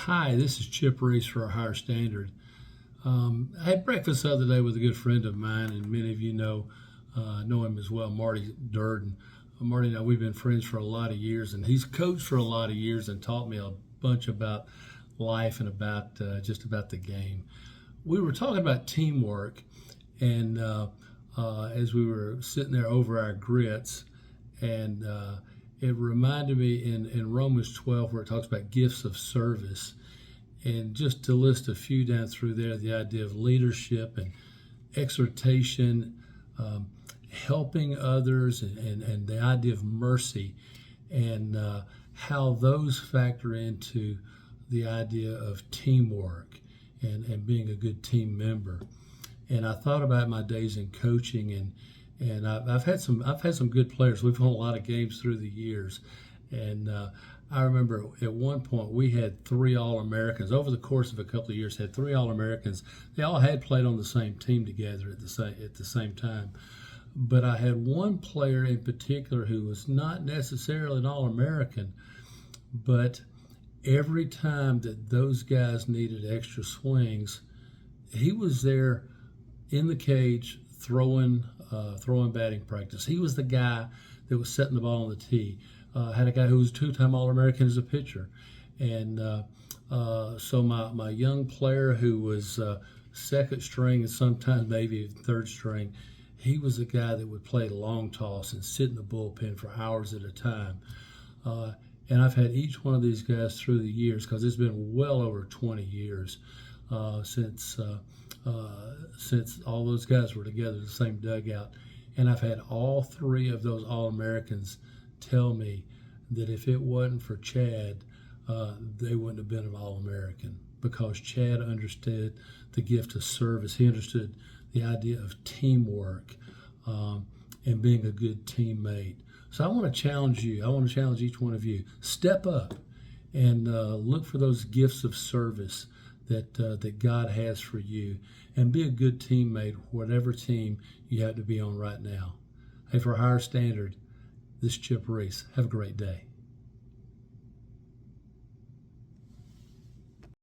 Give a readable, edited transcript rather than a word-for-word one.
Hi, this is Chip Reese for A Higher Standard. I had breakfast the other day with a good friend of mine, and many of you know him as well, Marty Durden. Marty and I, we've been friends for a lot of years, and he's coached for a lot of years and taught me a bunch about life and about just about the game. We were talking about teamwork, and as we were sitting there over our grits, and it reminded me in Romans 12 where it talks about gifts of service. And just to list a few down through there, the idea of leadership and exhortation, helping others, and the idea of mercy, and how those factor into the idea of teamwork and being a good team member. And I thought about my days in coaching, and I've had some good players. We've won a lot of games through the years, and I remember at one point we had 3 All-Americans. Over the course of a couple of years, had 3 All-Americans. They all had played on the same team together at the same time. But I had one player in particular who was not necessarily an All-American, but every time that those guys needed extra swings, he was there in the cage throwing batting practice. He was the guy that was setting the ball on the tee. Had a guy who was 2-time All-American as a pitcher. And so my young player who was second string and sometimes maybe third string, he was a guy that would play long toss and sit in the bullpen for hours at a time. And I've had each one of these guys through the years, because it's been well over 20 years since all those guys were together in the same dugout. And I've had all 3 of those All-Americans tell me that if it wasn't for Chad, they wouldn't have been an All-American, because Chad understood the gift of service. He understood the idea of teamwork and being a good teammate. So I want to challenge you. I want to challenge each one of you. Step up and look for those gifts of service that God has for you, and be a good teammate, whatever team you have to be on right now. Hey, for A Higher Standard, this is Chip Reese. Have a great day.